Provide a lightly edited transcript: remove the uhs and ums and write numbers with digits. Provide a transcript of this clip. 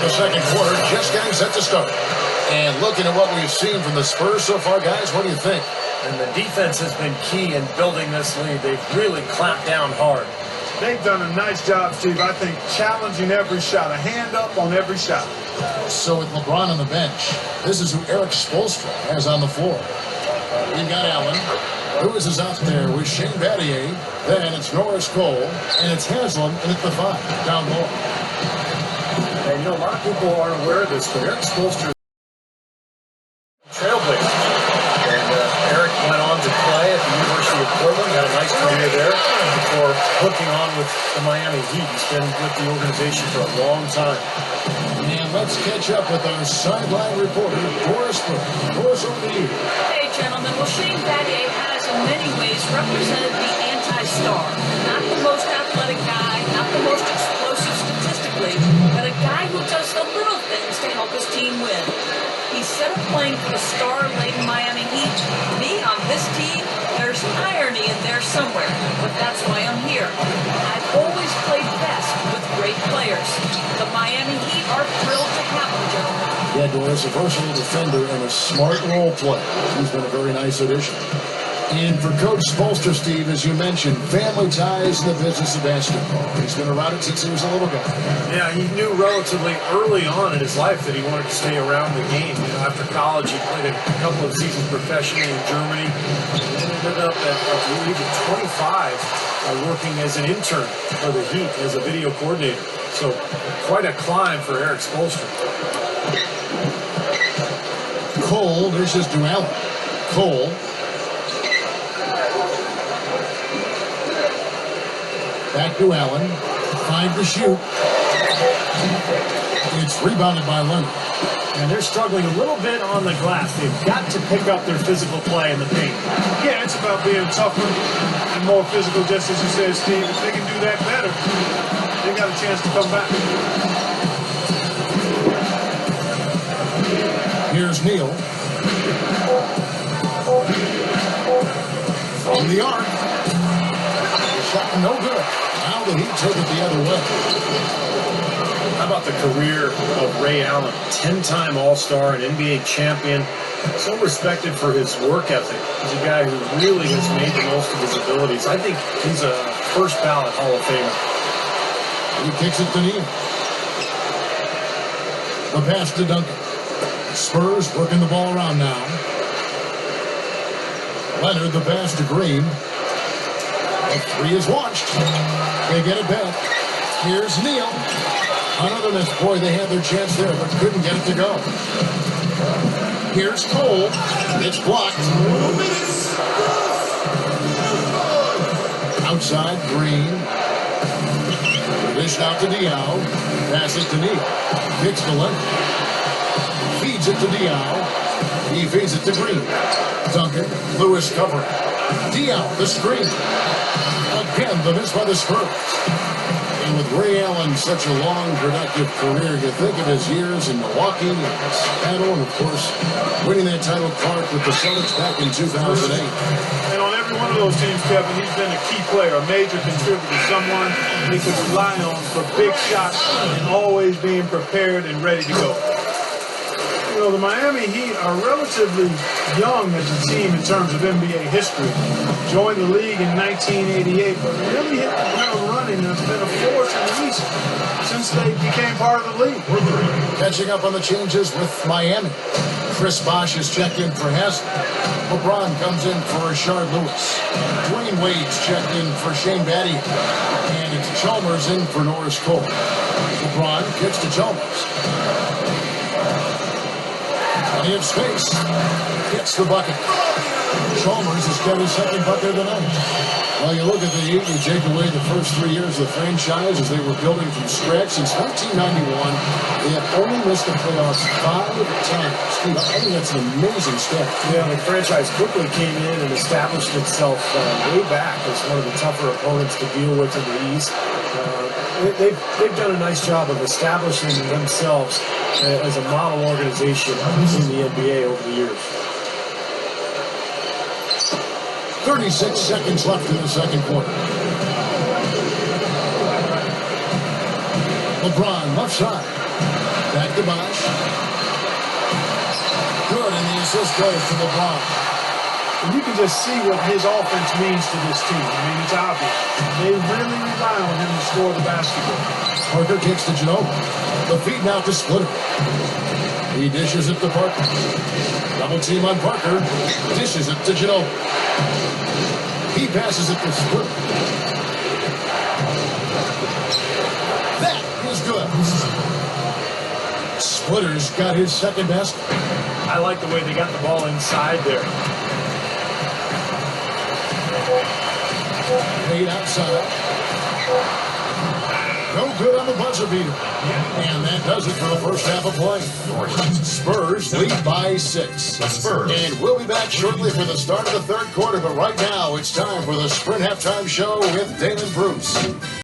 the second quarter, just getting set to start. And looking at what we've seen from the Spurs so far, guys, what do you think? And the defense has been key in building this lead. They've really clamped down hard. They've done a nice job, Steve. I think challenging every shot, a hand up on every shot. So with LeBron on the bench, this is who Eric Spoelstra has on the floor. You've got Allen. Lewis is out there with Shane Battier. Then it's Norris Cole. And it's Haslam in at the 5, down low. And, a lot of people aren't aware of this, but Eric Spoelstra trailblazer. And Eric went on to play at the University of Portland, had a nice career there before hooking on with the Miami Heat. He's been with the organization for a long time. And let's catch up with our sideline reporter, Doris Burke. Doris, over to you. Hey, gentlemen. Well, Shane Battier has, in many ways, represented the anti-star. Not the most athletic guy, not the most explosive statistically, but a guy who does the little things to help his team win. He's set up playing for the star-laden Miami Heat. Me, on this team, there's irony in there somewhere, but that's why I'm here. I've always played best with great players. The Miami Heat are thrilled to have him, gentlemen. Yeah, Doris, a versatile defender and a smart role player. He's been a very nice addition. And for Coach Spoelstra, Steve, as you mentioned, family ties in the business of basketball. He's been around it since he was a little guy. Yeah, he knew relatively early on in his life that he wanted to stay around the game. After college, he played a couple of seasons professionally in Germany. And then ended up at the age of 25 working as an intern for the Heat as a video coordinator. So quite a climb for Eric Spoelstra. Cole, this is to Allen. Cole. Back to Allen. 5 to shoot. It's rebounded by Leonard. And they're struggling a little bit on the glass. They've got to pick up their physical play in the paint. Yeah, it's about being tougher and more physical, just as you said, Steve. If they can do that better, they got a chance to come back. Here's Neal. From the arc. Shot no good. Now the Heat take it the other way. How about the career of Ray Allen? 10-time All-Star, an NBA champion. So respected for his work ethic. He's a guy who really has made the most of his abilities. I think he's a first ballot Hall of Famer. He kicks it to Neal. The pass to Duncan. Spurs working the ball around now. Leonard, the pass to Green. The 3 is launched. They get it back. Here's Neal. Another miss. Boy, they had their chance there, but couldn't get it to go. Here's Cole. It's blocked. Outside, Green. Dished out to Diaw. Pass it to Neal. Kicks to Leonard. Feeds it to Diaw. He feeds it to Green. Duncan. Lewis covering. Diaw, the screen. Again, the miss by the Spurs. And with Ray Allen such a long, productive career, you think of his years in Milwaukee and Seattle, and of course, winning that title Clark with the Celtics back in 2008. And on every one of those teams, Kevin, he's been a key player, a major contributor, someone they could rely on for big shots and always being prepared and ready to go. The Miami Heat are relatively young as a team in terms of NBA history. Joined the league in 1988, but really hit the ground running and has been a force in the East since they became part of the league. Catching up on the changes with Miami. Chris Bosh is checked in for Haslam. LeBron comes in for Rashard Lewis. Dwayne Wade's checked in for Shane Battier. And it's Chalmers in for Norris Cole. LeBron kicks to Chalmers. Plenty of space. Gets the bucket. Chalmers has got his second bucket of the night. Well, you look at the Heat, you take away the first 3 years of the franchise as they were building from scratch. Since 1991, they have only missed the playoffs 5 times. Steve, I think that's an amazing stat. Yeah, the franchise quickly came in and established itself way back as one of the tougher opponents to deal with in the East. They've done a nice job of establishing themselves as a model organization in the NBA over the years. 36 seconds left in the second quarter. LeBron left side. Back to Bosch. Good, and the assist goes to LeBron. And you can just see what his offense means to this team. I mean, it's obvious. They really rely on him to score the basketball. Parker kicks to Ginobili. The feed now to Splitter. He dishes it to Parker. Double team on Parker. Dishes it to Ginobili. He passes it to Splitter. That is good. Splitter's got his second basket. I like the way they got the ball inside there. Made outside. No good on the buzzer beater. And that does it for the first half of play. Spurs lead by 6. The Spurs. And we'll be back shortly for the start of the third quarter. But right now, it's time for the Sprint Halftime Show with Damon Bruce.